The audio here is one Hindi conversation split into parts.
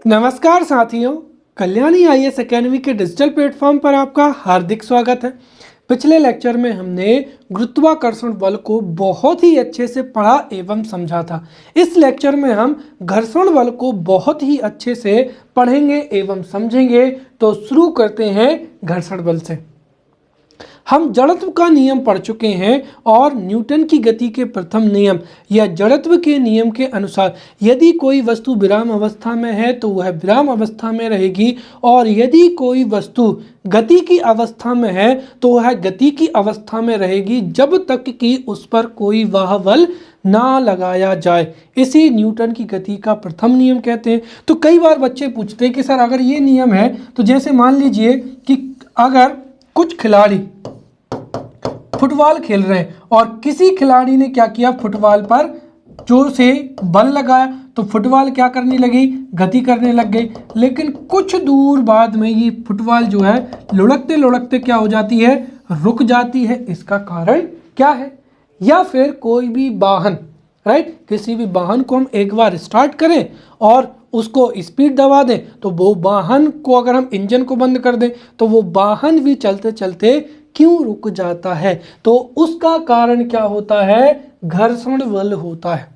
नमस्कार साथियों, कल्याणी आईएएस एकेडमी के डिजिटल प्लेटफॉर्म पर आपका हार्दिक स्वागत है। पिछले लेक्चर में हमने गुरुत्वाकर्षण बल को बहुत ही अच्छे से पढ़ा एवं समझा था। इस लेक्चर में हम घर्षण बल को बहुत ही अच्छे से पढ़ेंगे एवं समझेंगे। तो शुरू करते हैं घर्षण बल से। हम जड़त्व का नियम पढ़ चुके हैं और न्यूटन की गति के प्रथम नियम या जड़त्व के नियम के अनुसार यदि कोई वस्तु विराम अवस्था में है तो वह विराम अवस्था में रहेगी, और यदि कोई वस्तु गति की अवस्था में है तो वह गति की अवस्था में रहेगी जब तक कि उस पर कोई वाह बल ना लगाया जाए। इसी न्यूटन की गति का प्रथम नियम कहते हैं। तो कई बार बच्चे पूछते हैं कि सर अगर ये नियम है तो जैसे मान लीजिए कि अगर कुछ खिलाड़ी फुटबॉल खेल रहे हैं और किसी खिलाड़ी ने क्या किया, फुटबॉल पर जोर से बल लगाया तो फुटबॉल क्या करने लगी, गति करने लग गई। लेकिन कुछ दूर बाद में ये फुटबॉल जो है लुढ़कते लुढ़कते क्या हो जाती है, रुक जाती है। इसका कारण क्या है? या फिर कोई भी वाहन, राइट, किसी भी वाहन को हम एक बार स्टार्ट करें और उसको स्पीड दबा दें तो वो वाहन को, अगर हम इंजन को बंद कर दें तो वो वाहन भी चलते चलते क्यों रुक जाता है? तो उसका कारण क्या होता है? घर्षण बल होता है।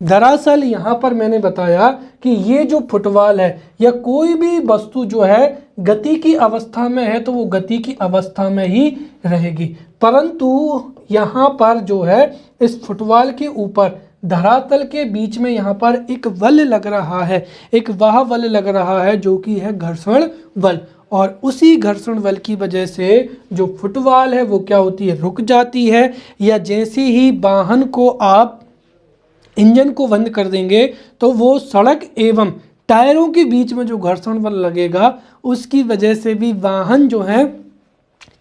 दरअसल यहाँ पर मैंने बताया कि ये जो फुटबॉल है या कोई भी वस्तु जो है गति की अवस्था में है तो वो गति की अवस्था में ही रहेगी, परंतु यहाँ पर जो है इस फुटबॉल के ऊपर धरातल के बीच में यहाँ पर एक बल लग रहा है, एक वह बल लग रहा है जो कि है घर्षण बल। और उसी घर्षण बल की वजह से जो फुटबॉल है वो क्या होती है, रुक जाती है। या जैसे ही वाहन को आप इंजन को बंद कर देंगे तो वो सड़क एवं टायरों के बीच में जो घर्षण बल लगेगा उसकी वजह से भी वाहन जो है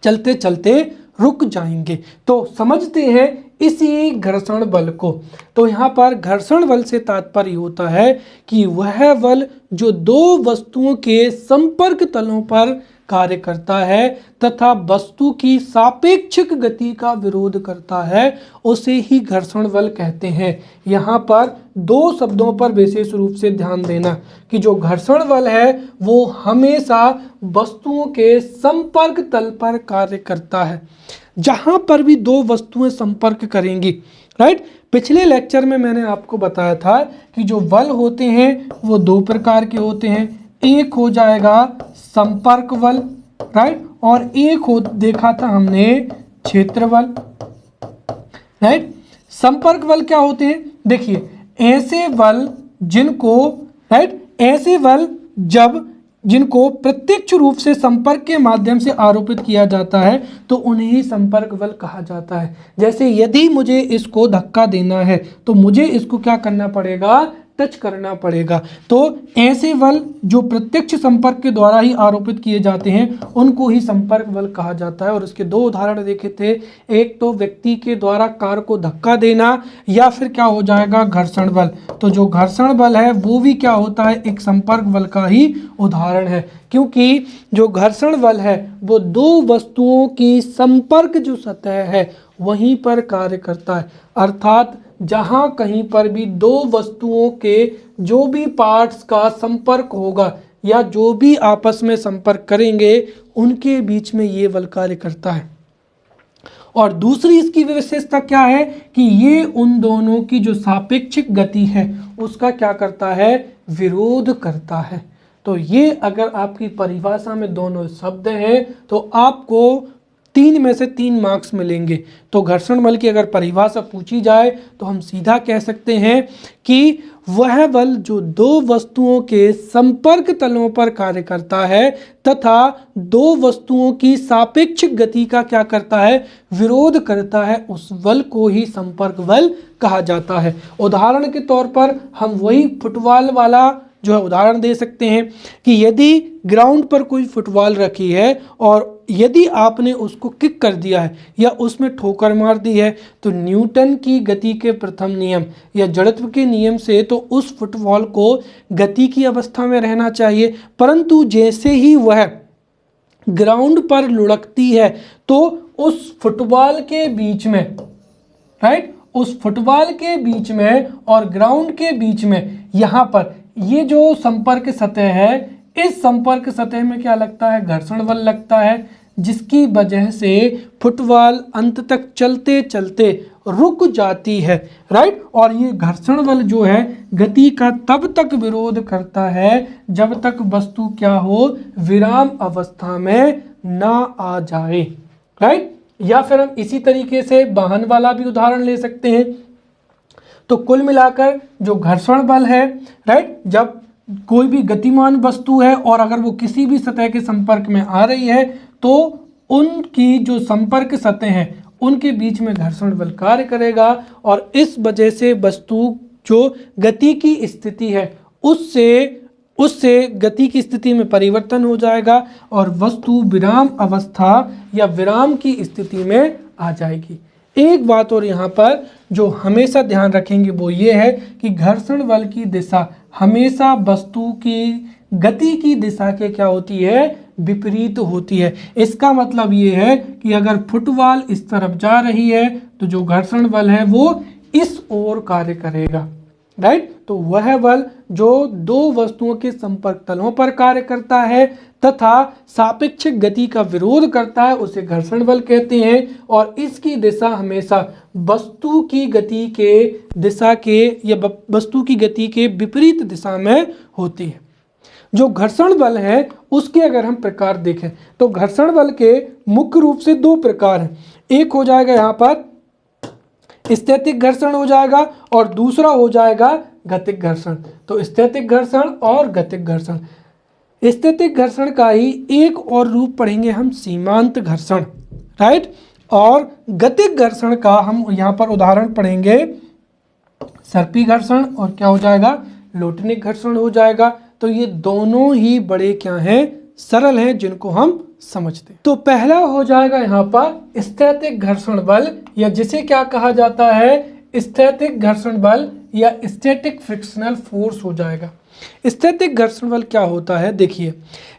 चलते चलते रुक जाएंगे। तो समझते हैं इसी घर्षण बल को। तो यहाँ पर घर्षण बल से तात्पर्य होता है कि वह बल जो दो वस्तुओं के संपर्क तलों पर कार्य करता है तथा वस्तु की सापेक्षिक गति का विरोध करता है, उसे ही घर्षण बल कहते हैं। यहाँ पर दो शब्दों पर विशेष रूप से ध्यान देना कि जो घर्षण बल है वो हमेशा वस्तुओं के संपर्क तल पर कार्य करता है। जहाँ पर भी दो वस्तुएं संपर्क करेंगी, राइट। पिछले लेक्चर में मैंने आपको बताया था कि जो बल होते हैं वो दो प्रकार के होते हैं। एक हो जाएगा संपर्क बल, राइट, और एक हो देखा था हमने क्षेत्र बल, राइट। संपर्क बल क्या होते हैं? देखिए, ऐसे बल जिनको, राइट, ऐसे बल जिनको प्रत्यक्ष रूप से संपर्क के माध्यम से आरोपित किया जाता है तो उन्हें ही संपर्क बल कहा जाता है। जैसे यदि मुझे इसको धक्का देना है तो मुझे इसको क्या करना पड़ेगा, टच करना पड़ेगा। तो ऐसे बल जो प्रत्यक्ष संपर्क के द्वारा ही आरोपित किए जाते हैं उनको ही संपर्क बल कहा जाता है। और उसके दो उदाहरण देखे थे, एक तो व्यक्ति के द्वारा कार को धक्का देना या फिर क्या हो जाएगा, घर्षण बल। तो जो घर्षण बल है वो भी क्या होता है, एक संपर्क बल का ही उदाहरण है, क्योंकि जो घर्षण बल है वो दो वस्तुओं की संपर्क जो सतह है वहीं पर कार्य करता है। अर्थात जहां कहीं पर भी दो वस्तुओं के जो भी पार्ट्स का संपर्क होगा या जो भी आपस में संपर्क करेंगे उनके बीच में ये बल कार्य करता है। और दूसरी इसकी विशेषता क्या है कि ये उन दोनों की जो सापेक्षिक गति है उसका क्या करता है, विरोध करता है। तो ये अगर आपकी परिभाषा में दोनों शब्द हैं तो आपको 3 में से 3 मार्क्स मिलेंगे। तो घर्षण बल की अगर परिभाषा पूछी जाए तो हम सीधा कह सकते हैं कि वह बल जो दो वस्तुओं के संपर्क तलों पर कार्य करता है तथा दो वस्तुओं की सापेक्षिक गति का क्या करता है, विरोध करता है, उस बल को ही संपर्क बल कहा जाता है। उदाहरण के तौर पर हम वही फुटबॉल वाला जो है उदाहरण दे सकते हैं कि यदि ग्राउंड पर कोई फुटबॉल रखी है और यदि आपने उसको किक कर दिया है या उसमें ठोकर मार दी है तो न्यूटन की गति के प्रथम नियम या जड़त्व के नियम से तो उस फुटबॉल को गति की अवस्था में रहना चाहिए, परंतु जैसे ही वह ग्राउंड पर लुढ़कती है तो उस फुटबॉल के बीच में, राइट, उस फुटबॉल के बीच में और ग्राउंड के बीच में यहाँ पर ये जो संपर्क सतह है, इस संपर्क सतह में क्या लगता है, घर्षण बल लगता है, जिसकी वजह से फुटबॉल अंत तक चलते चलते रुक जाती है, राइट। और ये घर्षण बल जो है गति का तब तक विरोध करता है जब तक वस्तु क्या हो, विराम अवस्था में ना आ जाए, राइट। या फिर हम इसी तरीके से वाहन वाला भी उदाहरण ले सकते हैं। तो कुल मिलाकर जो घर्षण बल है, राइट, जब कोई भी गतिमान वस्तु है और अगर वो किसी भी सतह के संपर्क में आ रही है तो उनकी जो संपर्क सतह हैं उनके बीच में घर्षण बल कार्य करेगा और इस वजह से वस्तु जो गति की स्थिति है उससे गति की स्थिति में परिवर्तन हो जाएगा और वस्तु विराम अवस्था या विराम की स्थिति में आ जाएगी। एक बात और यहाँ पर जो हमेशा ध्यान रखेंगे वो ये है कि घर्षण बल की दिशा हमेशा वस्तु की गति की दिशा के क्या होती है, विपरीत होती है। इसका मतलब ये है कि अगर फुटबॉल इस तरफ जा रही है तो जो घर्षण बल है वो इस ओर कार्य करेगा, राइट। तो वह बल जो दो वस्तुओं के संपर्क तलों पर कार्य करता है तथा सापेक्षिक गति का विरोध करता है उसे घर्षण बल कहते हैं और इसकी दिशा हमेशा वस्तु की गति के दिशा के या वस्तु की गति के विपरीत दिशा में होती है। जो घर्षण बल है उसके अगर हम प्रकार देखें तो घर्षण बल के मुख्य रूप से दो प्रकार हैं। एक हो जाएगा यहाँ पर स्थैतिक घर्षण हो जाएगा और दूसरा हो जाएगा गतिक घर्षण। तो स्थैतिक घर्षण और गतिक घर्षण। स्थैतिक घर्षण का ही एक और रूप पढ़ेंगे हम सीमांत घर्षण, राइट। और गतिक घर्षण का हम यहाँ पर उदाहरण पढ़ेंगे सर्पी घर्षण और क्या हो जाएगा, लोटनिक घर्षण हो जाएगा। तो ये दोनों ही बड़े क्या हैं, सरल हैं, जिनको हम समझते हैं। तो पहला हो जाएगा यहाँ पर स्थैतिक घर्षण बल या जिसे क्या कहा जाता है, स्थैतिक घर्षण बल या स्टैटिक फ्रिक्शनल फोर्स हो जाएगा। स्थैतिक घर्षण बल क्या होता है, देखिए,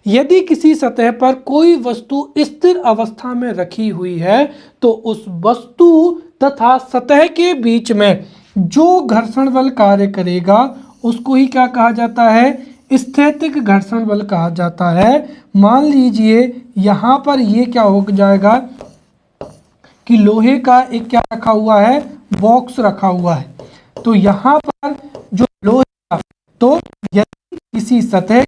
यदि किसी सतह पर कोई वस्तु स्थिर अवस्था में रखी हुई है तो उस वस्तु तथा सतह के बीच में जो घर्षण बल कार्य करेगा उसको ही क्या कहा जाता है, स्थैतिक घर्षण बल कहा जाता है। मान लीजिए यहाँ पर ये क्या हो जाएगा कि लोहे का एक क्या रखा हुआ है, बॉक्स रखा हुआ है। तो यहाँ पर जो लोहे का, तो यदि किसी सतह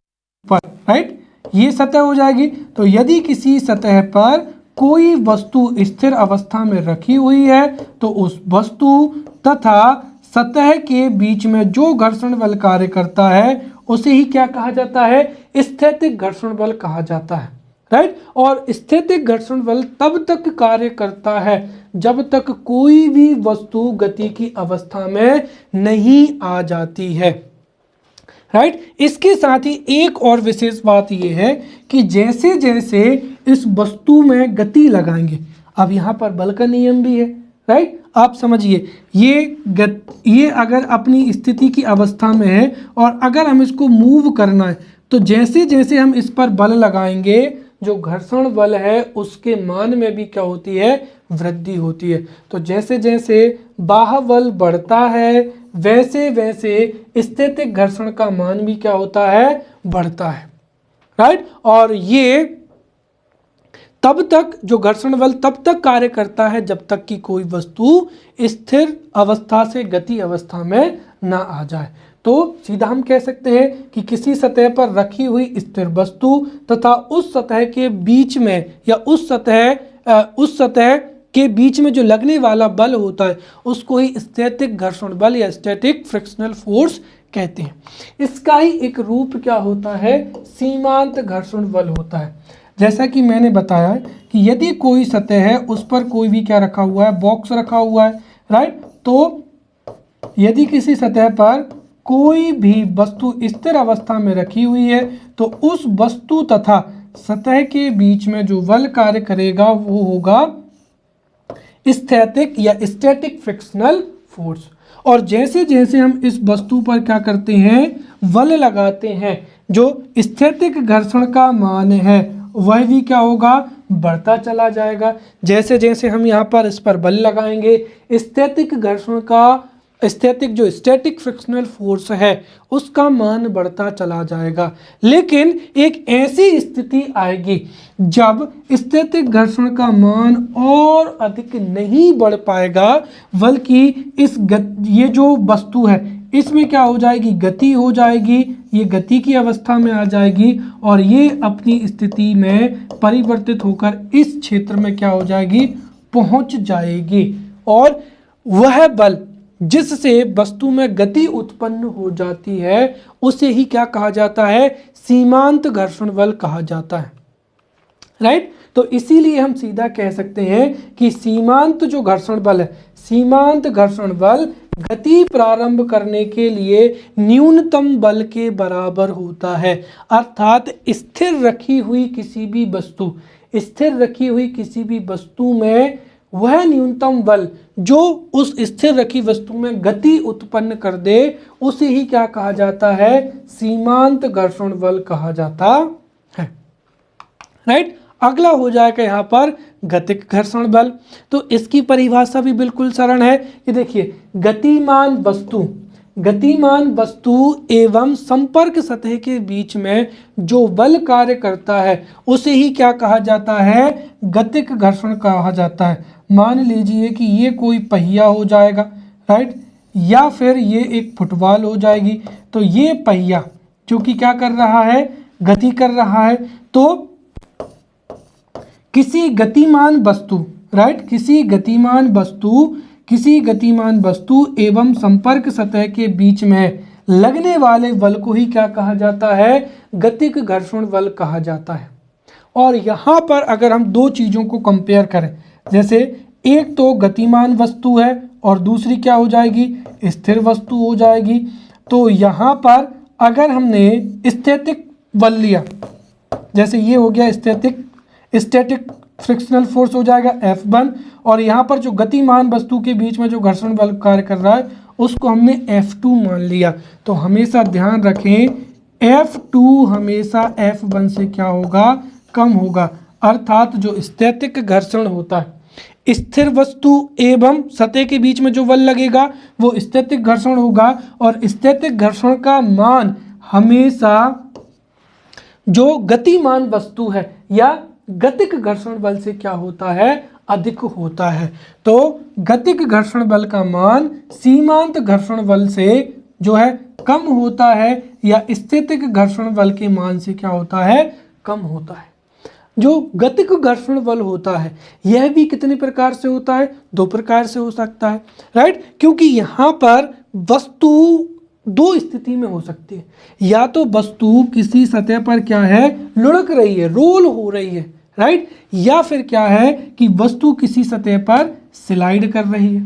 पर, राइट, ये सतह हो जाएगी। तो यदि किसी सतह पर कोई वस्तु स्थिर अवस्था में रखी हुई है तो उस वस्तु तथा सतह के बीच में जो घर्षण बल कार्य करता है उसे ही क्या कहा जाता है, स्थैतिक घर्षण बल कहा जाता है, राइट। और स्थैतिक घर्षण बल तब तक कार्य करता है जब तक कोई भी वस्तु गति की अवस्था में नहीं आ जाती है, राइट। इसके साथ ही एक और विशेष बात यह है कि जैसे जैसे इस वस्तु में गति लगाएंगे, अब यहाँ पर बल का नियम भी है, राइट। आप समझिए, ये अगर अपनी स्थिति की अवस्था में है और अगर हम इसको मूव करना है तो जैसे जैसे हम इस पर बल लगाएंगे जो घर्षण बल है उसके मान में भी क्या होती है, वृद्धि होती है। तो जैसे जैसे बाह्य बल बढ़ता है वैसे वैसे स्थैतिक घर्षण का मान भी क्या होता है, बढ़ता है, राइट। और ये तब तक जो घर्षण बल तब तक कार्य करता है जब तक कि कोई वस्तु स्थिर अवस्था से गति अवस्था में ना आ जाए। तो सीधा हम कह सकते हैं कि किसी सतह पर रखी हुई स्थिर वस्तु तथा उस सतह के बीच में या उस सतह के बीच में जो लगने वाला बल होता है उसको ही स्थैतिक घर्षण बल या स्टैटिक फ्रिक्शनल फोर्स कहते हैं। इसका ही एक रूप क्या होता है, सीमांत घर्षण बल होता है। जैसा कि मैंने बताया कि यदि कोई सतह है उस पर कोई भी क्या रखा हुआ है, बॉक्स रखा हुआ है, राइट। तो यदि किसी सतह पर कोई भी वस्तु स्थिर अवस्था में रखी हुई है तो उस वस्तु तथा सतह के बीच में जो बल कार्य करेगा वो होगा स्थैतिक या स्टैटिक फ्रिक्शनल फोर्स। और जैसे जैसे हम इस वस्तु पर क्या करते हैं, बल लगाते हैं, जो स्थैतिक घर्षण का मान है वह भी क्या होगा, बढ़ता चला जाएगा। जैसे जैसे हम यहाँ पर इस पर बल लगाएंगे स्थैतिक घर्षण का स्थैतिक जो स्टैटिक फ्रिक्शनल फोर्स है उसका मान बढ़ता चला जाएगा। लेकिन एक ऐसी स्थिति आएगी जब स्थैतिक घर्षण का मान और अधिक नहीं बढ़ पाएगा, बल्कि ये जो वस्तु है इसमें क्या हो जाएगी, गति हो जाएगी, ये गति की अवस्था में आ जाएगी और ये अपनी स्थिति में परिवर्तित होकर इस क्षेत्र में क्या हो जाएगी, पहुंच जाएगी। और वह बल जिससे वस्तु में गति उत्पन्न हो जाती है उसे ही क्या कहा जाता है, सीमांत घर्षण बल कहा जाता है। राइट, तो इसीलिए हम सीधा कह सकते हैं कि सीमांत जो घर्षण बल है, सीमांत घर्षण बल गति प्रारंभ करने के लिए न्यूनतम बल के बराबर होता है। अर्थात स्थिर रखी हुई किसी भी वस्तु, स्थिर रखी हुई किसी भी वस्तु में वह न्यूनतम बल जो उस स्थिर रखी वस्तु में गति उत्पन्न कर दे उसे ही क्या कहा जाता है, सीमांत घर्षण बल कहा जाता है। राइट, अगला हो जाएगा यहाँ पर गतिक घर्षण बल। तो इसकी परिभाषा भी बिल्कुल सरल है कि देखिए, गतिमान वस्तु एवं संपर्क सतह के बीच में जो बल कार्य करता है उसे ही क्या कहा जाता है, गतिक घर्षण कहा जाता है। मान लीजिए कि ये कोई पहिया हो जाएगा, राइट, या फिर ये एक फुटबॉल हो जाएगी। तो ये पहिया जो कि क्या कर रहा है, गति कर रहा है, तो किसी गतिमान वस्तु, राइट, किसी गतिमान वस्तु एवं संपर्क सतह के बीच में लगने वाले बल को ही क्या कहा जाता है, गतिक घर्षण बल कहा जाता है। और यहाँ पर अगर हम दो चीज़ों को कंपेयर करें, जैसे एक तो गतिमान वस्तु है और दूसरी क्या हो जाएगी, स्थिर वस्तु हो जाएगी। तो यहाँ पर अगर हमने स्थैतिक बल लिया, जैसे ये हो गया स्टैटिक फ्रिक्शनल फोर्स हो जाएगा F1, और यहाँ पर जो गतिमान वस्तु के बीच में जो घर्षण बल कार्य कर रहा है उसको हमने F2 मान लिया। तो हमेशा ध्यान रखें, F2 हमेशा F1 से क्या होगा, कम होगा। अर्थात जो स्थैतिक घर्षण होता है, स्थिर वस्तु एवं सतह के बीच में जो बल लगेगा वो स्थैतिक घर्षण होगा, और स्थैतिक घर्षण का मान हमेशा जो गतिमान वस्तु है या गतिक घर्षण बल से क्या होता है, अधिक होता है। तो गतिक घर्षण बल का मान सीमांत घर्षण बल से जो है कम होता है, या स्थैतिक घर्षण बल के मान से क्या होता है, कम होता है। जो गतिक घर्षण बल होता है यह भी कितने प्रकार से होता है, दो प्रकार से हो सकता है। राइट, क्योंकि यहाँ पर वस्तु दो स्थिति में हो सकती है, या तो वस्तु किसी सतह पर क्या है, लुढ़क रही है, रोल हो रही है, राइट, या फिर क्या है कि वस्तु किसी सतह पर स्लाइड कर रही है।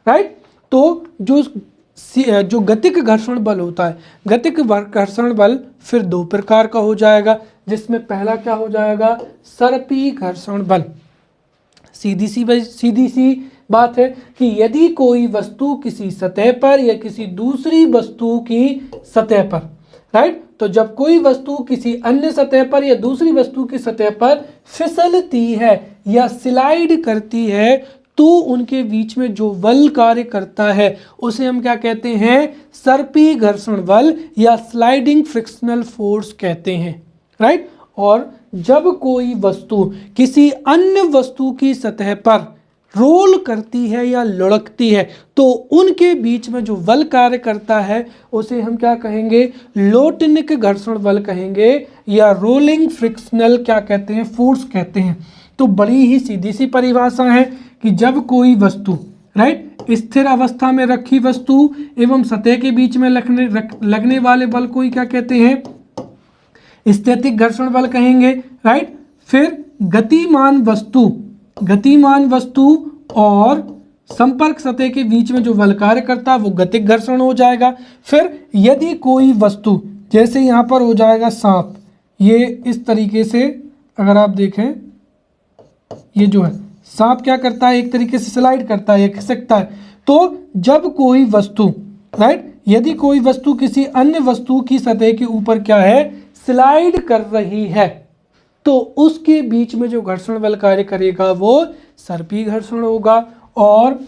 राइट, तो जो गतिक घर्षण बल होता है, गतिक घर्षण बल फिर दो प्रकार का हो जाएगा, जिसमें पहला क्या हो जाएगा, सर्पी घर्षण बल। सीधी सी बात है कि यदि कोई वस्तु किसी सतह पर या किसी दूसरी वस्तु की सतह पर, राइट, तो जब कोई वस्तु किसी अन्य सतह पर या दूसरी वस्तु की सतह पर फिसलती है या स्लाइड करती है तो उनके बीच में जो बल कार्य करता है उसे हम क्या कहते हैं, सर्पी घर्षण बल या स्लाइडिंग फ्रिक्शनल फोर्स कहते हैं। राइट, और जब कोई वस्तु किसी अन्य वस्तु की सतह पर रोल करती है या लुढ़कती है तो उनके बीच में जो बल कार्य करता है उसे हम क्या कहेंगे, लोटनिक घर्षण बल कहेंगे, या रोलिंग फ्रिक्शनल क्या कहते हैं, फोर्स कहते हैं। तो बड़ी ही सीधी सी परिभाषा है कि जब कोई वस्तु, राइट, स्थिर अवस्था में रखी वस्तु एवं सतह के बीच में लगने वाले बल को ही क्या कहते हैं, स्थैतिक घर्षण बल कहेंगे। राइट, फिर गतिमान वस्तु और संपर्क सतह के बीच में जो बल कार्य करता है वो गतिक घर्षण हो जाएगा। फिर यदि कोई वस्तु, जैसे यहाँ पर हो जाएगा सांप, ये इस तरीके से अगर आप देखें, ये जो है सांप क्या करता है, एक तरीके से स्लाइड करता है, खिसकता है। तो जब कोई वस्तु, राइट, यदि कोई वस्तु किसी अन्य वस्तु की सतह के ऊपर क्या है, स्लाइड कर रही है, तो उसके बीच में जो घर्षण बल कार्य करेगा वो सर्पी घर्षण होगा। और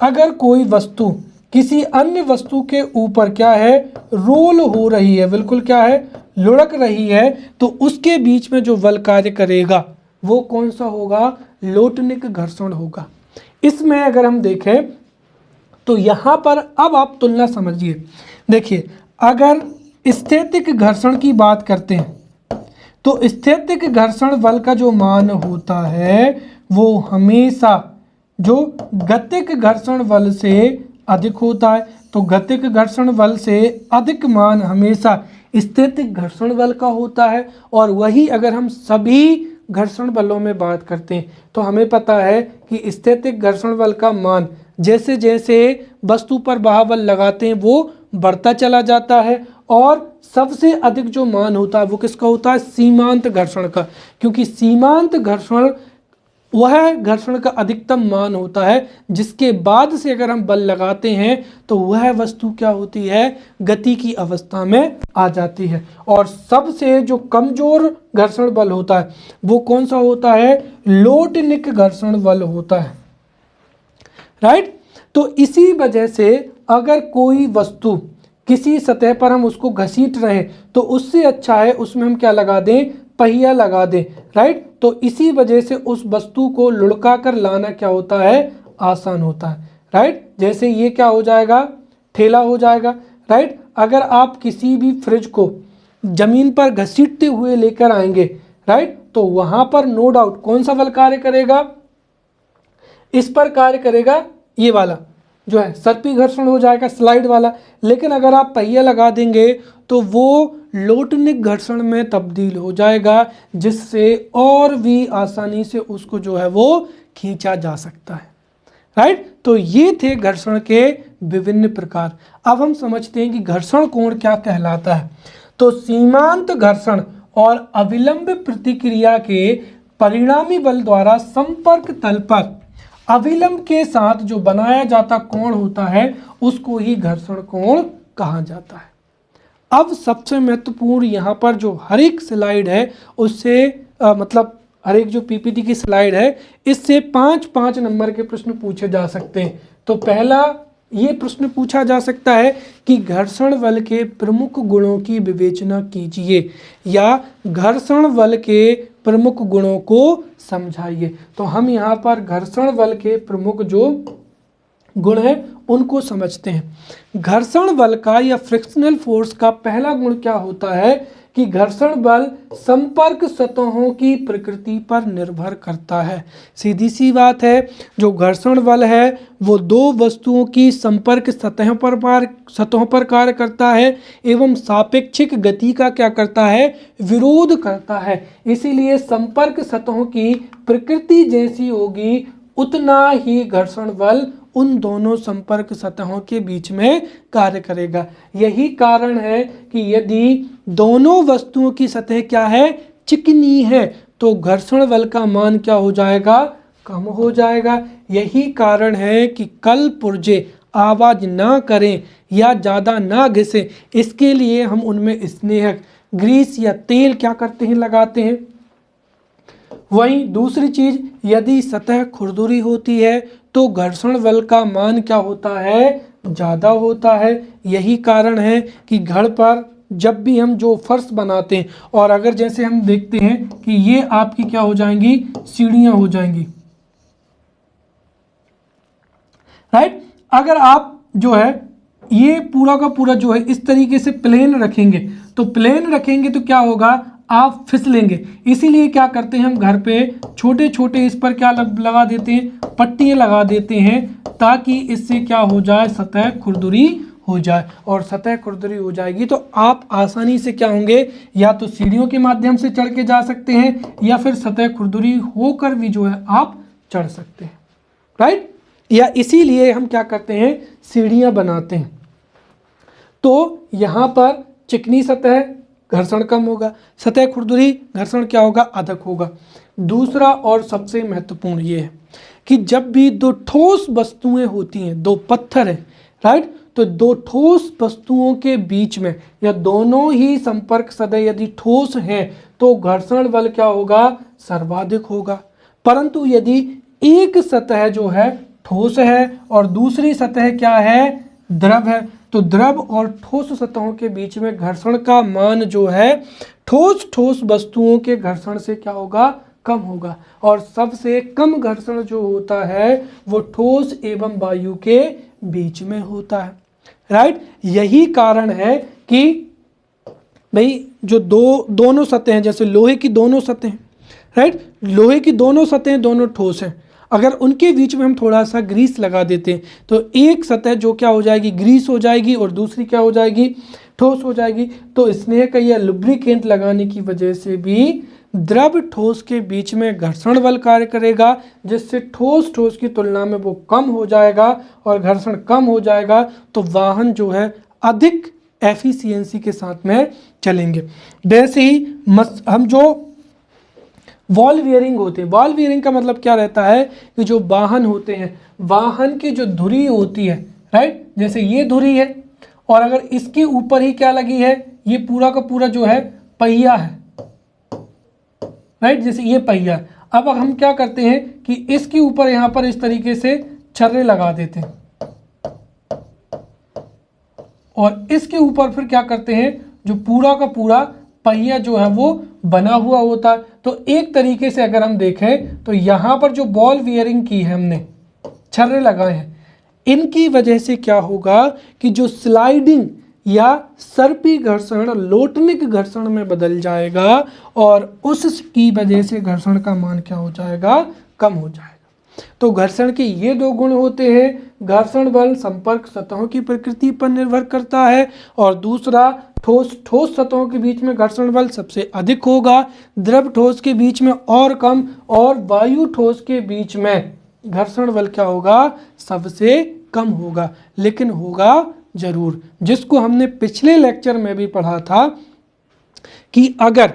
अगर कोई वस्तु किसी अन्य वस्तु के ऊपर क्या है, रोल हो रही है, बिल्कुल क्या है, लुढ़क रही है, तो उसके बीच में जो बल कार्य करेगा वो कौन सा होगा, लोटनिक घर्षण होगा। इसमें अगर हम देखें तो यहाँ पर अब आप तुलना समझिए। देखिए, अगर स्थैतिक घर्षण की बात करते हैं तो स्थैतिक घर्षण बल का जो मान होता है वो हमेशा जो गतिक घर्षण बल से अधिक होता है। तो गतिक घर्षण बल से अधिक मान हमेशा स्थैतिक घर्षण बल का होता है। और वही अगर हम सभी घर्षण बलों में बात करते हैं तो हमें पता है कि स्थैतिक घर्षण बल का मान जैसे जैसे वस्तु पर बल लगाते हैं वो बढ़ता चला जाता है, और सबसे अधिक जो मान होता है वो किसका होता है, सीमांत घर्षण का। क्योंकि सीमांत घर्षण वह घर्षण का अधिकतम मान होता है जिसके बाद से अगर हम बल लगाते हैं तो वह वस्तु क्या होती है, गति की अवस्था में आ जाती है। और सबसे जो कमजोर घर्षण बल होता है वो कौन सा होता है, लोटनिक घर्षण बल होता है, राइट। तो इसी वजह से अगर कोई वस्तु किसी सतह पर हम उसको घसीट रहे हैं तो उससे अच्छा है उसमें हम क्या लगा दें, पहिया लगा दें, राइट। तो इसी वजह से उस वस्तु को लुढ़का कर लाना क्या होता है, आसान होता है, राइट। जैसे ये क्या हो जाएगा, ठेला हो जाएगा, राइट। अगर आप किसी भी फ्रिज को जमीन पर घसीटते हुए लेकर आएंगे, राइट, तो वहां पर नो डाउट कौन सा बल कार्य करेगा, इस पर कार्य करेगा ये वाला जो है सर्पी घर्षण हो जाएगा, स्लाइड वाला। लेकिन अगर आप पहिया लगा देंगे तो वो लोटनिक घर्षण में तब्दील हो जाएगा, जिससे और भी आसानी से उसको जो है वो खींचा जा सकता है, राइट। तो ये थे घर्षण के विभिन्न प्रकार। अब हम समझते हैं कि घर्षण कोण क्या कहलाता है। तो सीमांत घर्षण और अविलंब प्रतिक्रिया के परिणामी बल द्वारा संपर्क तल पर अविलंब के साथ जो बनाया जाता कोण होता है उसको ही घर्षण कोण कहा जाता है। अब सबसे महत्वपूर्ण यहाँ पर जो हर एक स्लाइड है उससे मतलब हर एक जो पीपीटी की स्लाइड है इससे 5-5 नंबर के प्रश्न पूछे जा सकते हैं। तो पहला ये प्रश्न पूछा जा सकता है कि घर्षण बल के प्रमुख गुणों की विवेचना कीजिए, या घर्षण बल के प्रमुख गुणों को समझाइए। तो हम यहाँ पर घर्षण बल के प्रमुख जो गुण हैं उनको समझते हैं। घर्षण बल का या फ्रिक्शनल फोर्स का पहला गुण क्या होता है कि घर्षण बल संपर्क सतहों की प्रकृति पर निर्भर करता है। सीधी सी बात है, जो घर्षण बल है वो दो वस्तुओं की संपर्क सतहों पर कार्य करता है एवं सापेक्षिक गति का क्या करता है, विरोध करता है। इसीलिए संपर्क सतहों की प्रकृति जैसी होगी उतना ही घर्षण बल उन दोनों संपर्क सतहों के बीच में कार्य करेगा। यही कारण है कि यदि दोनों वस्तुओं की सतह क्या है, चिकनी है, तो घर्षण बल का मान क्या हो जाएगा, कम हो जाएगा। यही कारण है कि कल पुर्जे आवाज ना करें या ज़्यादा ना घिसे, इसके लिए हम उनमें स्नेहक ग्रीस या तेल क्या करते हैं, लगाते हैं। वहीं दूसरी चीज, यदि सतह खुरदुरी होती है तो घर्षण बल का मान क्या होता है, ज़्यादा होता है। यही कारण है कि घर पर जब भी हम जो फर्श बनाते हैं, और अगर जैसे हम देखते हैं कि ये आपकी क्या हो जाएंगी, सीढ़ियां हो जाएंगी, राइट। अगर आप जो है ये पूरा का पूरा जो है इस तरीके से प्लेन रखेंगे तो क्या होगा, आप फिसलेंगे। इसीलिए क्या करते हैं हम घर पे छोटे छोटे इस पर क्या लगा देते हैं, पट्टियाँ लगा देते हैं, ताकि इससे क्या हो जाए, सतह खुरदुरी हो जाए। और सतह खुरदुरी हो जाएगी तो आप आसानी से क्या होंगे, या तो सीढ़ियों के माध्यम से चढ़ के जा सकते हैं या फिर सतह खुरदुरी होकर भी जो है आप चढ़ सकते हैं, राइट। या इसीलिए हम क्या करते हैं, सीढ़ियाँ बनाते हैं। तो यहाँ पर चिकनी सतह घर्षण कम होगा, सतह खुरदुरी घर्षण क्या होगा, अधिक होगा। दूसरा और सबसे महत्वपूर्ण ये है कि जब भी दो ठोस वस्तुएं होती हैं, दो पत्थर हैं, राइट, तो दो ठोस वस्तुओं के बीच में या दोनों ही संपर्क सतह यदि ठोस हैं तो घर्षण बल क्या होगा, सर्वाधिक होगा। परंतु यदि एक सतह जो है ठोस है और दूसरी सतह क्या है, द्रव है, तो द्रव और ठोस सतहों के बीच में घर्षण का मान जो है ठोस वस्तुओं के घर्षण से क्या होगा, कम होगा। और सबसे कम घर्षण जो होता है वो ठोस एवं वायु के बीच में होता है। राइट, यही कारण है कि भाई जो दोनों सतहें, जैसे लोहे की दोनों सतहें, राइट, लोहे की दोनों सतहें दोनों ठोस हैं, अगर उनके बीच में हम थोड़ा सा ग्रीस लगा देते हैं तो एक सतह जो क्या हो जाएगी, ग्रीस हो जाएगी, और दूसरी क्या हो जाएगी, ठोस हो जाएगी। तो स्नेह का या लुब्रिकेंट लगाने की वजह से भी द्रव ठोस के बीच में घर्षण बल कार्य करेगा, जिससे ठोस की तुलना में वो कम हो जाएगा, और घर्षण कम हो जाएगा तो वाहन जो है अधिक एफिशिएंसी के साथ में चलेंगे। वैसे ही हम जो वॉल बियरिंग होते हैं, वॉल बियरिंग का मतलब क्या रहता है कि जो वाहन होते हैं, वाहन की जो धुरी होती है, राइट, जैसे ये धुरी है, और अगर इसके ऊपर ही क्या लगी है, ये पूरा का पूरा जो है पहिया है, राइट, जैसे ये पहिया। अब हम क्या करते हैं कि इसके ऊपर यहाँ पर इस तरीके से छर्रे लगा देते हैं, और इसके ऊपर फिर क्या करते हैं, जो पूरा का पूरा पहिया जो है वो बना हुआ होता है। तो एक तरीके से अगर हम देखें तो यहाँ पर जो बॉल बियरिंग की है, हमने छर्रे लगाए हैं, इनकी वजह से क्या होगा कि जो स्लाइडिंग या सर्पी घर्षण लोटनिक घर्षण में बदल जाएगा, और उसकी वजह से घर्षण का मान क्या हो जाएगा, कम हो जाएगा। तो घर्षण के ये दो गुण होते हैं, घर्षण बल संपर्क सतहों की प्रकृति पर निर्भर करता है, और दूसरा ठोस सतहों के बीच में घर्षण बल सबसे अधिक होगा, द्रव ठोस के बीच में और कम, और वायु ठोस के बीच में घर्षण बल क्या होगा, सबसे कम होगा, लेकिन होगा जरूर। जिसको हमने पिछले लेक्चर में भी पढ़ा था कि अगर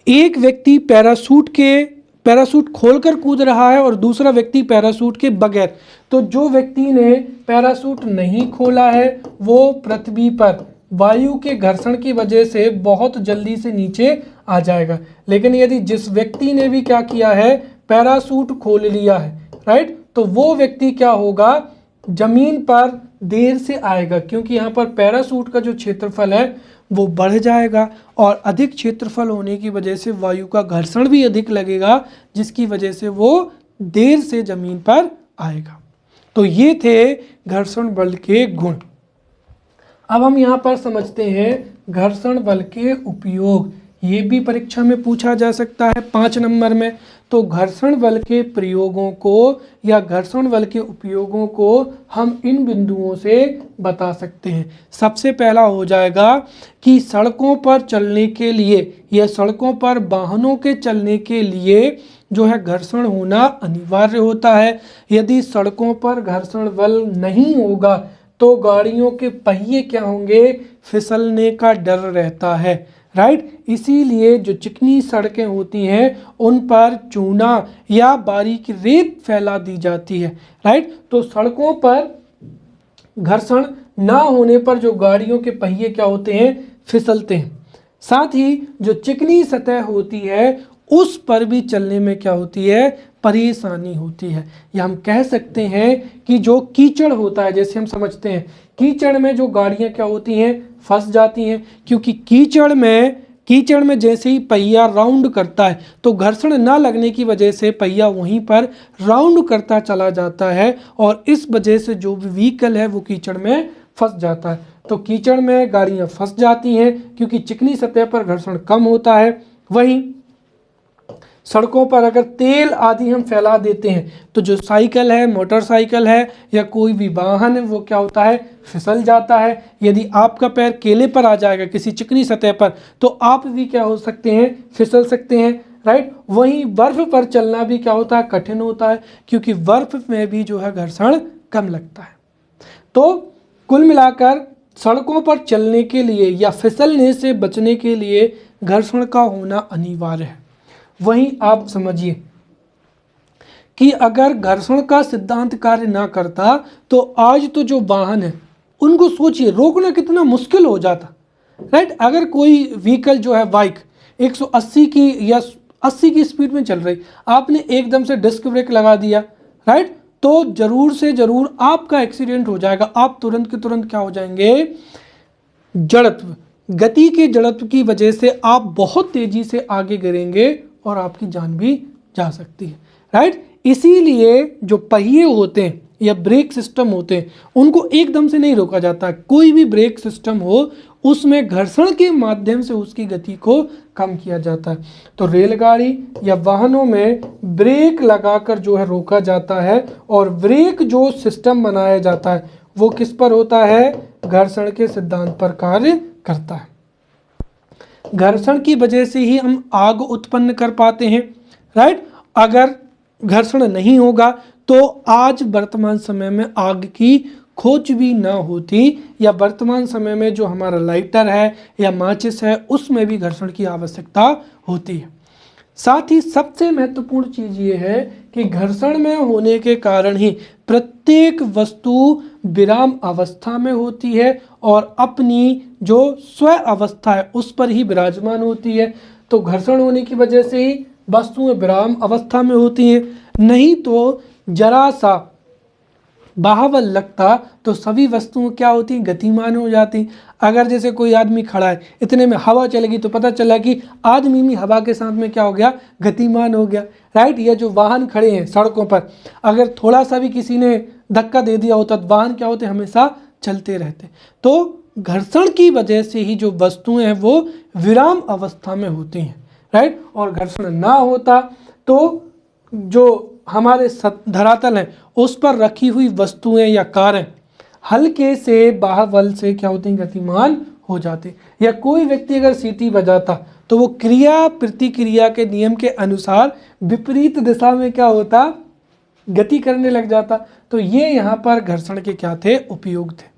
एक व्यक्ति पैराशूट खोलकर कूद रहा है और दूसरा व्यक्ति पैराशूट के बगैर, तो जो व्यक्ति ने पैराशूट नहीं खोला है वो पृथ्वी पर वायु के घर्षण की वजह से बहुत जल्दी से नीचे आ जाएगा। लेकिन यदि जिस व्यक्ति ने भी क्या किया है, पैराशूट खोल लिया है, राइट, तो वो व्यक्ति क्या होगा, जमीन पर देर से आएगा, क्योंकि यहाँ पर पैराशूट का जो क्षेत्रफल है वो बढ़ जाएगा, और अधिक क्षेत्रफल होने की वजह से वायु का घर्षण भी अधिक लगेगा, जिसकी वजह से वो देर से जमीन पर आएगा। तो ये थे घर्षण बल के गुण। अब हम यहाँ पर समझते हैं घर्षण बल के उपयोग। ये भी परीक्षा में पूछा जा सकता है 5 नंबर में। तो घर्षण बल के प्रयोगों को या घर्षण बल के उपयोगों को हम इन बिंदुओं से बता सकते हैं। सबसे पहला हो जाएगा कि सड़कों पर चलने के लिए या सड़कों पर वाहनों के चलने के लिए जो है घर्षण होना अनिवार्य होता है। यदि सड़कों पर घर्षण बल नहीं होगा तो गाड़ियों के पहिए क्या होंगे, फिसलने का डर रहता है, राइट। इसीलिए जो चिकनी सड़कें होती हैं उन पर चूना या बारीक रेत फैला दी जाती है, राइट। तो सड़कों पर घर्षण ना होने पर जो गाड़ियों के पहिए क्या होते हैं, फिसलते हैं। साथ ही जो चिकनी सतह होती है उस पर भी चलने में क्या होती है, परेशानी होती है। या हम कह सकते हैं कि जो कीचड़ होता है, जैसे हम समझते हैं कीचड़ में जो गाड़ियां क्या होती हैं, फंस जाती हैं, क्योंकि कीचड़ में जैसे ही पहिया राउंड करता है तो घर्षण ना लगने की वजह से पहिया वहीं पर राउंड करता चला जाता है, और इस वजह से जो भी व्हीकल है वो कीचड़ में फंस जाता है। तो कीचड़ में गाड़ियां फंस जाती हैं क्योंकि चिकनी सतह पर घर्षण कम होता है। वहीं सड़कों पर अगर तेल आदि हम फैला देते हैं तो जो साइकिल है, मोटरसाइकिल है या कोई भी वाहन है वो क्या होता है, फिसल जाता है। यदि आपका पैर केले पर आ जाएगा किसी चिकनी सतह पर तो आप भी क्या हो सकते हैं, फिसल सकते हैं, राइट। वहीं बर्फ पर चलना भी क्या होता है, कठिन होता है, क्योंकि बर्फ में भी जो है घर्षण कम लगता है। तो कुल मिलाकर सड़कों पर चलने के लिए या फिसलने से बचने के लिए घर्षण का होना अनिवार्य है। वहीं आप समझिए कि अगर घर्षण का सिद्धांत कार्य ना करता तो आज तो जो वाहन है उनको सोचिए रोकना कितना मुश्किल हो जाता, राइट। अगर कोई व्हीकल जो है बाइक 180 की या 80 की स्पीड में चल रही, आपने एकदम से डिस्क ब्रेक लगा दिया, राइट, तो जरूर से जरूर आपका एक्सीडेंट हो जाएगा। आप तुरंत के तुरंत क्या हो जाएंगे, जड़त्व, गति के जड़त्व की वजह से आप बहुत तेजी से आगे गिरेंगे और आपकी जान भी जा सकती है, राइट। इसीलिए जो पहिए होते हैं या ब्रेक सिस्टम होते हैं उनको एकदम से नहीं रोका जाता। कोई भी ब्रेक सिस्टम हो उसमें घर्षण के माध्यम से उसकी गति को कम किया जाता है। तो रेलगाड़ी या वाहनों में ब्रेक लगाकर जो है रोका जाता है, और ब्रेक जो सिस्टम बनाया जाता है वो किस पर होता है, घर्षण के सिद्धांत पर कार्य करता है। घर्षण की वजह से ही हम आग उत्पन्न कर पाते हैं, राइट। अगर घर्षण नहीं होगा तो आज वर्तमान समय में आग की खोज भी ना होती, या वर्तमान समय में जो हमारा लाइटर है या माचिस है उसमें भी घर्षण की आवश्यकता होती है। साथ ही सबसे महत्वपूर्ण चीज़ ये है कि घर्षण में होने के कारण ही प्रत्येक वस्तु विराम अवस्था में होती है और अपनी जो स्व अवस्था है उस पर ही विराजमान होती है। तो घर्षण होने की वजह से ही वस्तुएं विराम अवस्था में होती हैं, नहीं तो जरा सा बाहुबल लगता तो सभी वस्तुएं क्या होती, गतिमान हो जाती। अगर जैसे कोई आदमी खड़ा है, इतने में हवा चलेगी तो पता चला कि आदमी भी हवा के साथ में क्या हो गया, गतिमान हो गया, राइट। या जो वाहन खड़े हैं सड़कों पर, अगर थोड़ा सा भी किसी ने धक्का दे दिया होता तो वाहन क्या होते, हमेशा चलते रहते। तो घर्षण की वजह से ही जो वस्तुएं हैं वो विराम अवस्था में होती हैं, राइट। और घर्षण ना होता तो जो हमारे धरातल है उस पर रखी हुई वस्तुएं या कारें हल्के से बाहुबल से क्या होती, गतिमान हो जाती। या कोई व्यक्ति अगर सीटी बजाता तो वो क्रिया प्रतिक्रिया के नियम के अनुसार विपरीत दिशा में क्या होता, गति करने लग जाता। तो ये यहाँ पर घर्षण के क्या थे, उपयोग थे।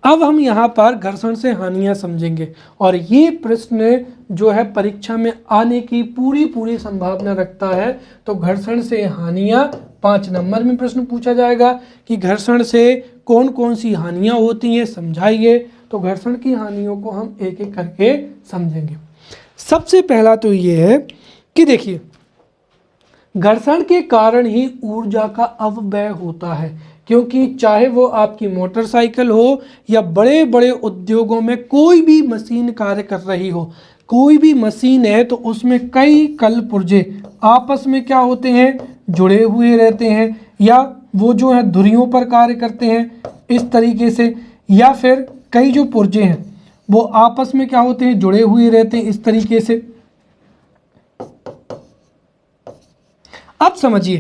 अब हम यहाँ पर घर्षण से हानियाँ समझेंगे, और ये प्रश्न जो है परीक्षा में आने की पूरी संभावना रखता है। तो घर्षण से हानियाँ 5 नंबर में प्रश्न पूछा जाएगा कि घर्षण से कौन कौन सी हानियाँ होती हैं, समझाइए। तो घर्षण की हानियों को हम एक एक करके समझेंगे। सबसे पहला तो ये है कि देखिए, घर्षण के कारण ही ऊर्जा का अपव्यय होता है, क्योंकि चाहे वो आपकी मोटरसाइकिल हो या बड़े बड़े उद्योगों में कोई भी मशीन कार्य कर रही हो, कोई भी मशीन है तो उसमें कई कल पुर्जे आपस में क्या होते हैं, जुड़े हुए रहते हैं, या वो जो है धुरियों पर कार्य करते हैं इस तरीके से, या फिर कई जो पुर्जे हैं वो आपस में क्या होते हैं, जुड़े हुए रहते हैं इस तरीके से। अब समझिए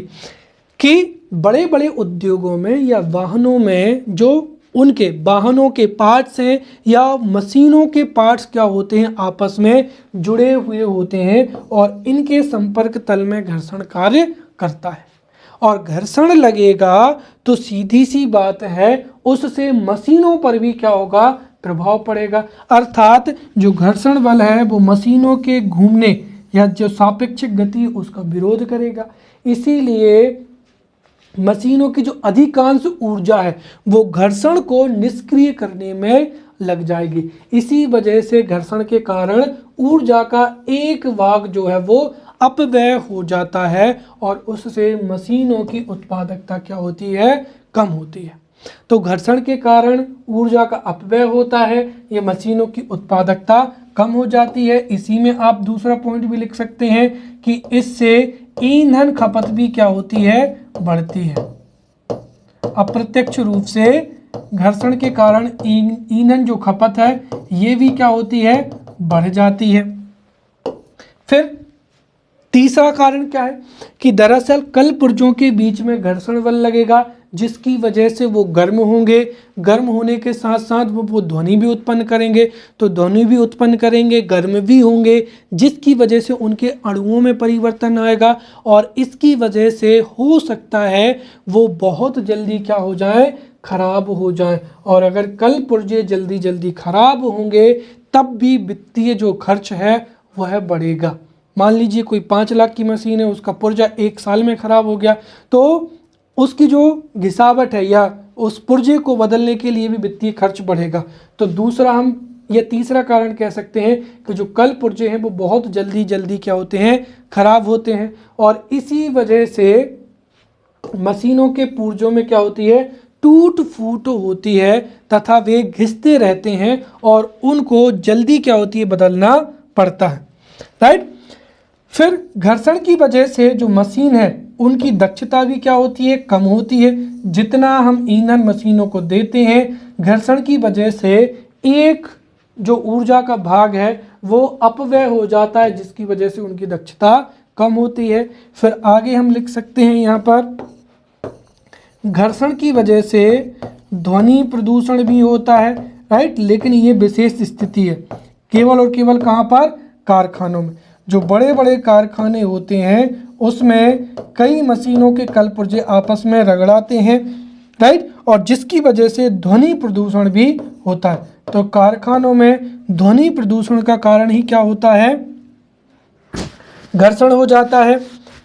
कि बड़े बड़े उद्योगों में या वाहनों में जो उनके वाहनों के पार्ट्स हैं या मशीनों के पार्ट्स क्या होते हैं, आपस में जुड़े हुए होते हैं, और इनके संपर्क तल में घर्षण कार्य करता है। और घर्षण लगेगा तो सीधी सी बात है उससे मशीनों पर भी क्या होगा, प्रभाव पड़ेगा। अर्थात जो घर्षण बल है वो मशीनों के घूमने या जो सापेक्षिक गति उसका विरोध करेगा। इसीलिए मशीनों की जो अधिकांश ऊर्जा है वो घर्षण को निष्क्रिय करने में लग जाएगी। इसी वजह से घर्षण के कारण ऊर्जा का एक भाग जो है वो अपव्यय हो जाता है, और उससे मशीनों की उत्पादकता क्या होती है, कम होती है। तो घर्षण के कारण ऊर्जा का अपव्यय होता है, ये मशीनों की उत्पादकता कम हो जाती है। इसी में आप दूसरा पॉइंट भी लिख सकते हैं कि इससे ईंधन खपत भी क्या होती है, बढ़ती है। अप्रत्यक्ष रूप से घर्षण के कारण ईंधन जो खपत है ये भी क्या होती है, बढ़ जाती है। फिर तीसरा कारण क्या है कि दरअसल कल पुर्जों के बीच में घर्षण बल लगेगा, जिसकी वजह से वो गर्म होंगे। गर्म होने के साथ साथ वो ध्वनि भी उत्पन्न करेंगे, तो ध्वनि भी उत्पन्न करेंगे, गर्म भी होंगे, जिसकी वजह से उनके अणुओं में परिवर्तन आएगा, और इसकी वजह से हो सकता है वो बहुत जल्दी क्या हो जाए, खराब हो जाए। और अगर कल पुर्जे जल्दी जल्दी खराब होंगे तब भी वित्तीय जो खर्च है वह बढ़ेगा। मान लीजिए कोई 5 लाख की मशीन है, उसका पुर्जा 1 साल में खराब हो गया, तो उसकी जो घिसावट है या उस पुर्जे को बदलने के लिए भी वित्तीय खर्च बढ़ेगा। तो दूसरा हम ये तीसरा कारण कह सकते हैं कि जो कल पुर्जे हैं वो बहुत जल्दी क्या होते हैं, खराब होते हैं, और इसी वजह से मशीनों के पुर्जों में क्या होती है, टूट फूट होती है तथा वे घिसते रहते हैं और उनको जल्दी क्या होती है, बदलना पड़ता है। राइट। फिर घर्षण की वजह से जो मशीन है उनकी दक्षता भी क्या होती है, कम होती है। जितना हम ईंधन मशीनों को देते हैं, घर्षण की वजह से एक जो ऊर्जा का भाग है वो अपव्यय हो जाता है, जिसकी वजह से उनकी दक्षता कम होती है। फिर आगे हम लिख सकते हैं यहाँ पर, घर्षण की वजह से ध्वनि प्रदूषण भी होता है। राइट। लेकिन ये विशेष स्थिति है केवल और केवल कहाँ पर, कारखानों में। जो बड़े बड़े कारखाने होते हैं उसमें कई मशीनों के कल पुर्जे आपस में रगड़ाते हैं। राइट। और जिसकी वजह से ध्वनि प्रदूषण भी होता है। तो कारखानों में ध्वनि प्रदूषण का कारण ही क्या होता है, घर्षण हो जाता है।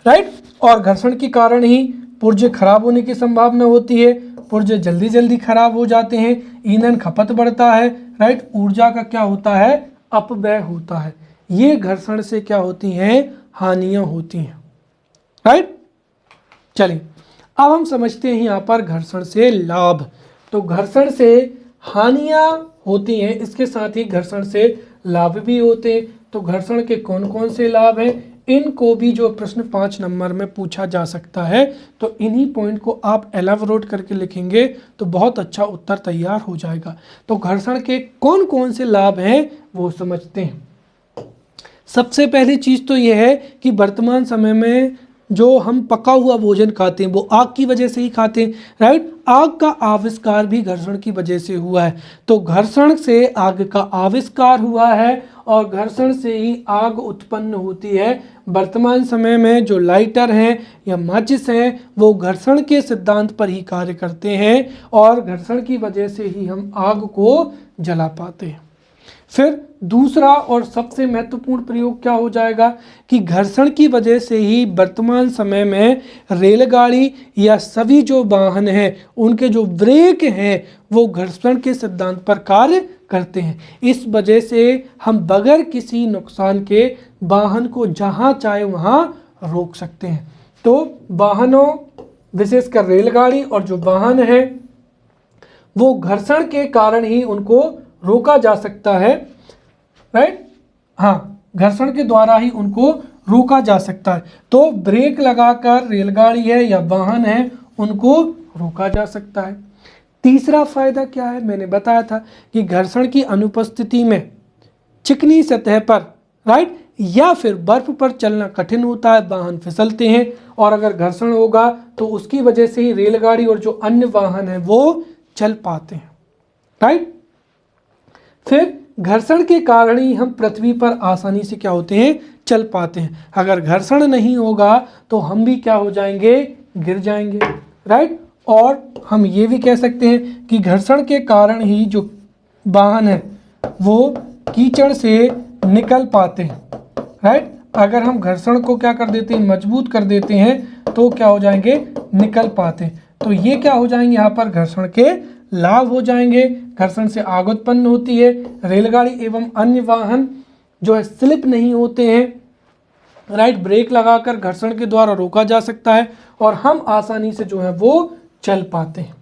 राइट। और घर्षण के कारण ही पुर्जे खराब होने की संभावना होती है, पुर्जे जल्दी जल्दी खराब हो जाते हैं, ईंधन खपत बढ़ता है। राइट। ऊर्जा का क्या होता है, अपव्यय होता है। ये घर्षण से क्या होती हैं, हानियां होती हैं। राइट। चलिए अब हम समझते हैं यहाँ पर घर्षण से लाभ। तो घर्षण से हानियां होती हैं, इसके साथ ही घर्षण से लाभ भी होते हैं। तो घर्षण के कौन कौन से लाभ हैं, इनको भी जो प्रश्न 5 नंबर में पूछा जा सकता है, तो इन्हीं पॉइंट को आप एलाबोरेट करके लिखेंगे तो बहुत अच्छा उत्तर तैयार हो जाएगा। तो घर्षण के कौन कौन से लाभ हैं वो समझते हैं। सबसे पहली चीज़ तो यह है कि वर्तमान समय में जो हम पका हुआ भोजन खाते हैं वो आग की वजह से ही खाते हैं। राइट। आग का आविष्कार भी घर्षण की वजह से हुआ है। तो घर्षण से आग का आविष्कार हुआ है और घर्षण से ही आग उत्पन्न होती है। वर्तमान समय में जो लाइटर हैं या माचिस हैं वो घर्षण के सिद्धांत पर ही कार्य करते हैं और घर्षण की वजह से ही हम आग को जला पाते हैं। फिर दूसरा और सबसे महत्वपूर्ण प्रयोग क्या हो जाएगा कि घर्षण की वजह से ही वर्तमान समय में रेलगाड़ी या सभी जो वाहन हैं उनके जो ब्रेक हैं वो घर्षण के सिद्धांत पर कार्य करते हैं। इस वजह से हम बगैर किसी नुकसान के वाहन को जहां चाहे वहां रोक सकते हैं। तो वाहनों, विशेषकर रेलगाड़ी और जो वाहन हैं वो घर्षण के कारण ही उनको रोका जा सकता है। राइट। हाँ, घर्षण के द्वारा ही उनको रोका जा सकता है। तो ब्रेक लगाकर रेलगाड़ी है या वाहन है उनको रोका जा सकता है। तीसरा फायदा क्या है, मैंने बताया था कि घर्षण की अनुपस्थिति में चिकनी सतह पर, राइट, या फिर बर्फ पर चलना कठिन होता है, वाहन फिसलते हैं। और अगर घर्षण होगा तो उसकी वजह से ही रेलगाड़ी और जो अन्य वाहन है वो चल पाते हैं। राइट। फिर घर्षण के कारण ही हम पृथ्वी पर आसानी से क्या होते हैं, चल पाते हैं। अगर घर्षण नहीं होगा तो हम भी क्या हो जाएंगे, गिर जाएंगे। राइट। और हम ये भी कह सकते हैं कि घर्षण के कारण ही जो वाहन है वो कीचड़ से निकल पाते हैं। राइट। अगर हम घर्षण को क्या कर देते हैं, मजबूत कर देते हैं तो क्या हो जाएंगे, निकल पाते हैं। तो ये क्या हो जाएंगे, यहाँ पर घर्षण के लाभ हो जाएंगे। घर्षण से आग उत्पन्न होती है, रेलगाड़ी एवं अन्य वाहन जो है स्लिप नहीं होते हैं। राइट। ब्रेक लगाकर घर्षण के द्वारा रोका जा सकता है और हम आसानी से जो है वो चल पाते हैं।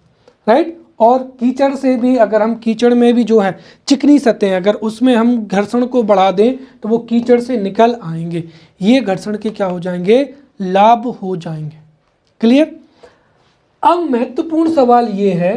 राइट। और कीचड़ से भी, अगर हम कीचड़ में भी जो है चिकनी सतह, अगर उसमें हम घर्षण को बढ़ा दें तो वो कीचड़ से निकल आएंगे। ये घर्षण के क्या हो जाएंगे, लाभ हो जाएंगे। क्लियर। अब महत्वपूर्ण सवाल ये है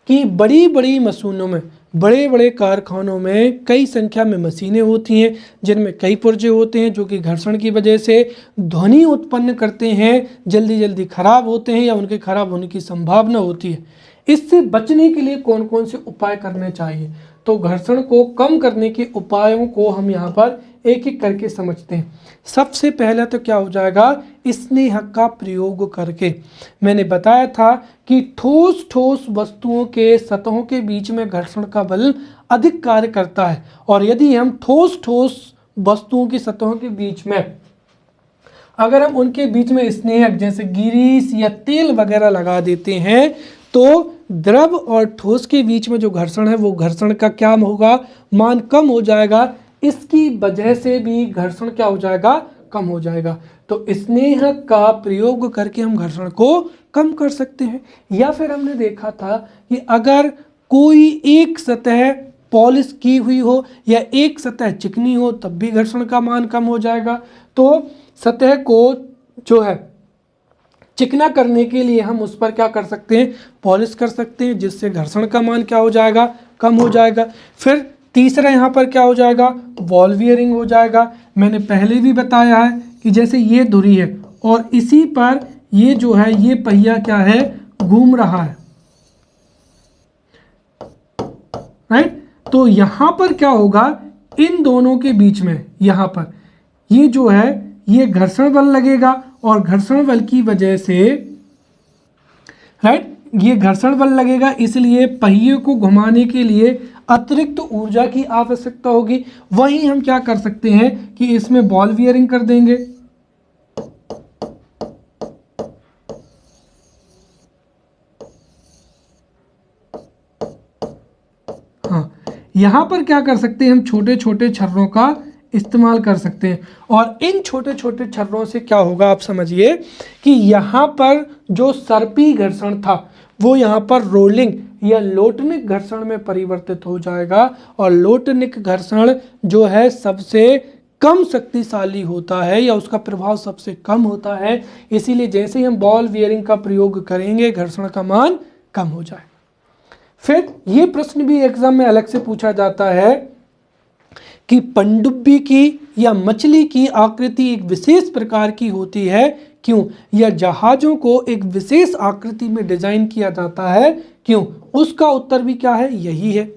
कि बड़ी बड़ी मशीनों में, बड़े बड़े कारखानों में कई संख्या में मशीनें होती हैं जिनमें कई पुर्जे होते हैं जो कि घर्षण की वजह से ध्वनि उत्पन्न करते हैं, जल्दी जल्दी खराब होते हैं या उनके खराब होने की संभावना होती है। इससे बचने के लिए कौन कौन से उपाय करने चाहिए, तो घर्षण को कम करने के उपायों को हम यहाँ पर एक एक करके समझते हैं। सबसे पहला तो क्या हो जाएगा, स्नेहक का प्रयोग करके। मैंने बताया था कि ठोस ठोस वस्तुओं के सतहों के बीच में घर्षण का बल अधिक कार्य करता है और यदि हम ठोस ठोस वस्तुओं की सतहों के बीच में अगर हम उनके बीच में स्नेहक जैसे ग्रीस या तेल वगैरह लगा देते हैं तो द्रव और ठोस के बीच में जो घर्षण है वो घर्षण का क्या होगा, मान कम हो जाएगा। इसकी वजह से भी घर्षण क्या हो जाएगा, कम हो जाएगा। तो स्नेह का प्रयोग करके हम घर्षण को कम कर सकते हैं। या फिर हमने देखा था कि अगर कोई एक सतह पॉलिश की हुई हो या एक सतह चिकनी हो तब भी घर्षण का मान कम हो जाएगा। तो सतह को जो है चिकना करने के लिए हम उस पर क्या कर सकते हैं, पॉलिश कर सकते हैं, जिससे घर्षण का मान क्या हो जाएगा, कम हो जाएगा। फिर तीसरा यहाँ पर क्या हो जाएगा, बॉल बियरिंग हो जाएगा। मैंने पहले भी बताया है कि जैसे ये धुरी है और इसी पर ये जो है ये पहिया क्या है, घूम रहा है, राइट। तो यहाँ पर क्या होगा, इन दोनों के बीच में यहाँ पर ये जो है ये घर्षण बल लगेगा और घर्षण बल की वजह से, राइट, ये घर्षण बल लगेगा, इसलिए पहिए को घुमाने के लिए अतिरिक्त ऊर्जा की आवश्यकता होगी। वहीं हम क्या कर सकते हैं कि इसमें बॉल बियरिंग कर देंगे। हाँ, यहां पर क्या कर सकते हैं, हम छोटे छोटे छर्रों का इस्तेमाल कर सकते हैं। और इन छोटे छोटे छर्रों से क्या होगा, आप समझिए कि यहाँ पर जो सर्पी घर्षण था वो यहाँ पर रोलिंग या लोटनिक घर्षण में परिवर्तित हो जाएगा। और लोटनिक घर्षण जो है सबसे कम शक्तिशाली होता है या उसका प्रभाव सबसे कम होता है, इसीलिए जैसे ही हम बॉल बियरिंग का प्रयोग करेंगे घर्षण का मान कम हो जाए। फिर ये प्रश्न भी एग्जाम में अलग से पूछा जाता है कि पनडुब्बी की या मछली की आकृति एक विशेष प्रकार की होती है, क्यों? या जहाज़ों को एक विशेष आकृति में डिजाइन किया जाता है, क्यों? उसका उत्तर भी क्या है, यही है।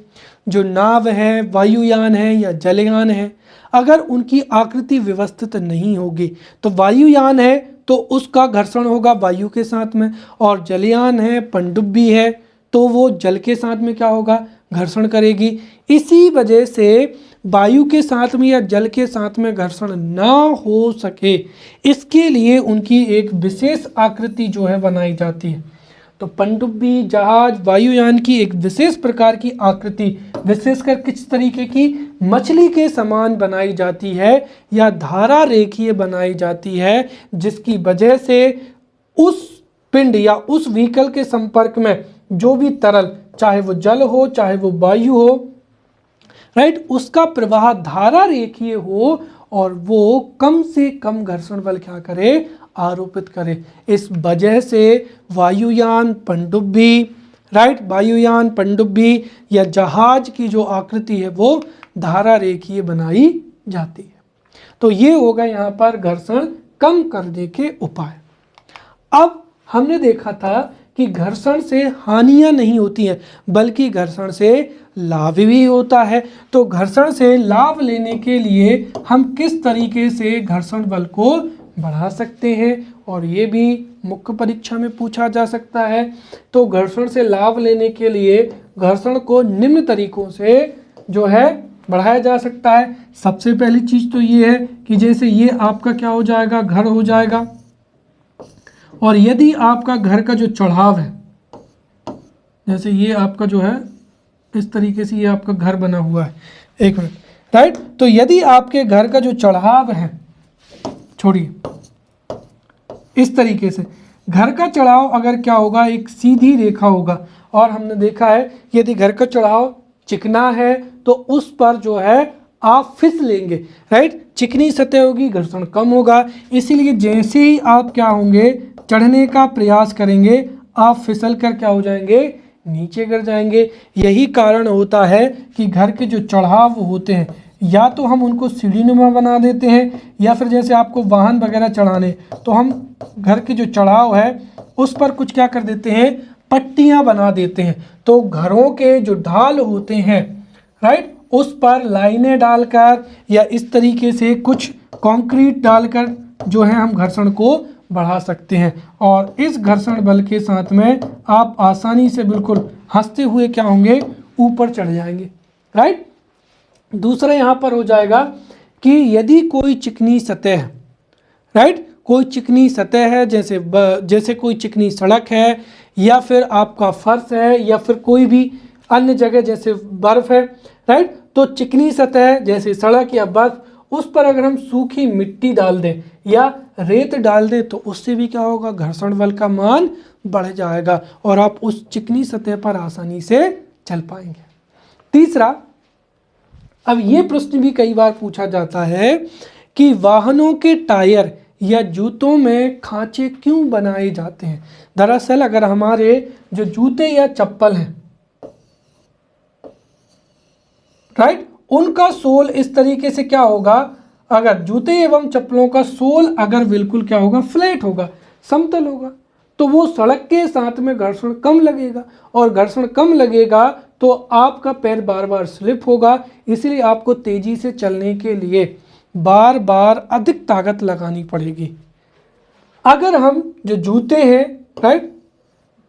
जो नाव है, वायुयान है या जलयान है, अगर उनकी आकृति व्यवस्थित नहीं होगी तो वायुयान है तो उसका घर्षण होगा वायु के साथ में, और जलयान है, पनडुब्बी है तो वो जल के साथ में क्या होगा, घर्षण करेगी। इसी वजह से वायु के साथ में या जल के साथ में घर्षण ना हो सके, इसके लिए उनकी एक विशेष आकृति जो है बनाई जाती है। तो पनडुब्बी, जहाज, वायुयान की एक विशेष प्रकार की आकृति, विशेषकर किस तरीके की, मछली के समान बनाई जाती है या धारा रेखीय बनाई जाती है, जिसकी वजह से उस पिंड या उस व्हीकल के संपर्क में जो भी तरल, चाहे वो जल हो चाहे वो वायु हो, राइट, उसका प्रवाह धारा रेखीय हो और वो कम से कम घर्षण बल क्या करे, आरोपित करे। इस वजह से वायुयान, पनडुब्बी, राइट, वायुयान, पनडुब्बी या जहाज की जो आकृति है वो धारा रेखीय बनाई जाती है। तो ये होगा यहाँ पर घर्षण कम करने के उपाय। अब हमने देखा था कि घर्षण से हानियां नहीं होती हैं बल्कि घर्षण से लाभ भी होता है। तो घर्षण से लाभ लेने के लिए हम किस तरीके से घर्षण बल को बढ़ा सकते हैं, और ये भी मुख्य परीक्षा में पूछा जा सकता है। तो घर्षण से लाभ लेने के लिए घर्षण को निम्न तरीकों से जो है बढ़ाया जा सकता है। सबसे पहली चीज तो ये है कि जैसे ये आपका क्या हो जाएगा, घर हो जाएगा, और यदि आपका घर का जो चढ़ाव है, जैसे ये आपका जो है इस तरीके से ये आपका घर बना हुआ है, एक मिनट, राइट, तो यदि आपके घर का जो चढ़ाव है, छोड़िए, इस तरीके से घर का चढ़ाव अगर क्या होगा, एक सीधी रेखा होगा, और हमने देखा है यदि घर का चढ़ाव चिकना है तो उस पर जो है आप फिस लेंगे, राइट, चिकनी सतह होगी, घर्षण कम होगा। इसीलिए जैसे ही आप क्या होंगे, चढ़ने का प्रयास करेंगे, आप फिसल कर क्या हो जाएंगे, नीचे गिर जाएंगे। यही कारण होता है कि घर के जो चढ़ाव होते हैं या तो हम उनको सीढ़ीनुमा बना देते हैं, या फिर जैसे आपको वाहन वगैरह चढ़ाने तो हम घर के जो चढ़ाव है उस पर कुछ क्या कर देते हैं, पट्टियां बना देते हैं। तो घरों के जो ढाल होते हैं, राइट, उस पर लाइनें डालकर या इस तरीके से कुछ कंक्रीट डालकर जो है हम घर्षण को बढ़ा सकते हैं, और इस घर्षण बल के साथ में आप आसानी से बिल्कुल हंसते हुए क्या होंगे, ऊपर चढ़ जाएंगे, राइट। दूसरा यहाँ पर हो जाएगा कि यदि कोई चिकनी सतह है, राइट, कोई चिकनी सतह है, जैसे कोई चिकनी सड़क है या फिर आपका फर्श है या फिर कोई भी अन्य जगह जैसे बर्फ है, राइट, तो चिकनी सतह जैसे सड़क या बर्फ, उस पर अगर हम सूखी मिट्टी डाल दें या रेत डाल दें तो उससे भी क्या होगा, घर्षण बल का मान बढ़ जाएगा और आप उस चिकनी सतह पर आसानी से चल पाएंगे। तीसरा, अब ये प्रश्न भी कई बार पूछा जाता है कि वाहनों के टायर या जूतों में खांचे क्यों बनाए जाते हैं। दरअसल अगर हमारे जो जूते या चप्पल हैं, राइट, उनका सोल इस तरीके से क्या होगा, अगर जूते एवं चप्पलों का सोल अगर बिल्कुल क्या होगा, फ्लैट होगा, समतल होगा, तो वो सड़क के साथ में घर्षण कम लगेगा और घर्षण कम लगेगा तो आपका पैर बार बार स्लिप होगा। इसलिए आपको तेजी से चलने के लिए बार बार अधिक ताकत लगानी पड़ेगी। अगर हम जो जूते हैं, राइट,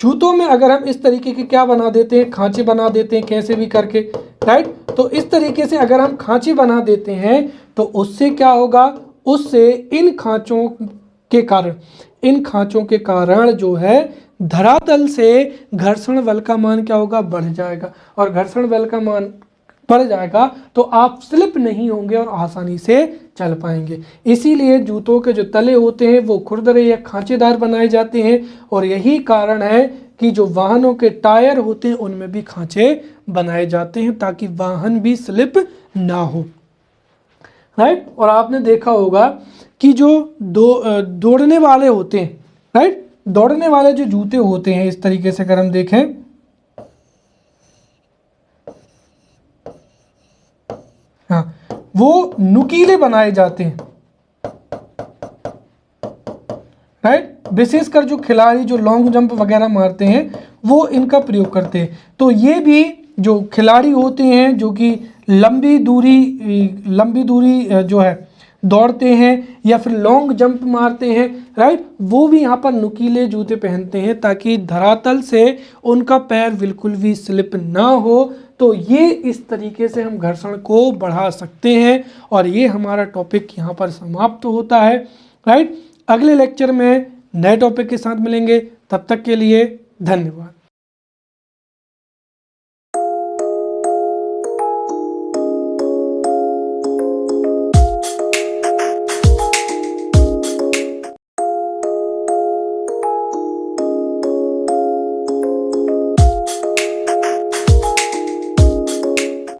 जूतों में अगर हम इस तरीके के क्या बना देते हैं, खांचे बना देते हैं कैसे भी करके, राइट, तो इस तरीके से अगर हम खांचे बना देते हैं तो उससे क्या होगा, उससे इन खांचों के कारण जो है धरातल से घर्षण बल का मान क्या होगा, बढ़ जाएगा और घर्षण बल का मान बढ़ जाएगा तो आप स्लिप नहीं होंगे और आसानी से चल पाएंगे। इसीलिए जूतों के जो तले होते हैं वो खुरदरे या खांचेदार बनाए जाते हैं और यही कारण है कि जो वाहनों के टायर होते हैं उनमें भी खांचे बनाए जाते हैं ताकि वाहन भी स्लिप ना हो, राइट। और आपने देखा होगा कि जो दौड़ने वाले होते हैं, राइट, दौड़ने वाले जो जूते होते हैं इस तरीके से अगर हम देखें, हाँ, वो नुकीले बनाए जाते हैं, राइट। विशेषकर जो खिलाड़ी जो लॉन्ग जंप वगैरह मारते हैं वो इनका प्रयोग करते हैं। तो ये भी जो खिलाड़ी होते हैं जो कि लंबी दूरी जो है दौड़ते हैं या फिर लॉन्ग जंप मारते हैं, राइट, वो भी यहाँ पर नुकीले जूते पहनते हैं ताकि धरातल से उनका पैर बिल्कुल भी स्लिप ना हो। तो ये इस तरीके से हम घर्षण को बढ़ा सकते हैं और ये हमारा टॉपिक यहाँ पर समाप्त होता है, राइट। अगले लेक्चर में नए टॉपिक के साथ मिलेंगे, तब तक के लिए धन्यवाद।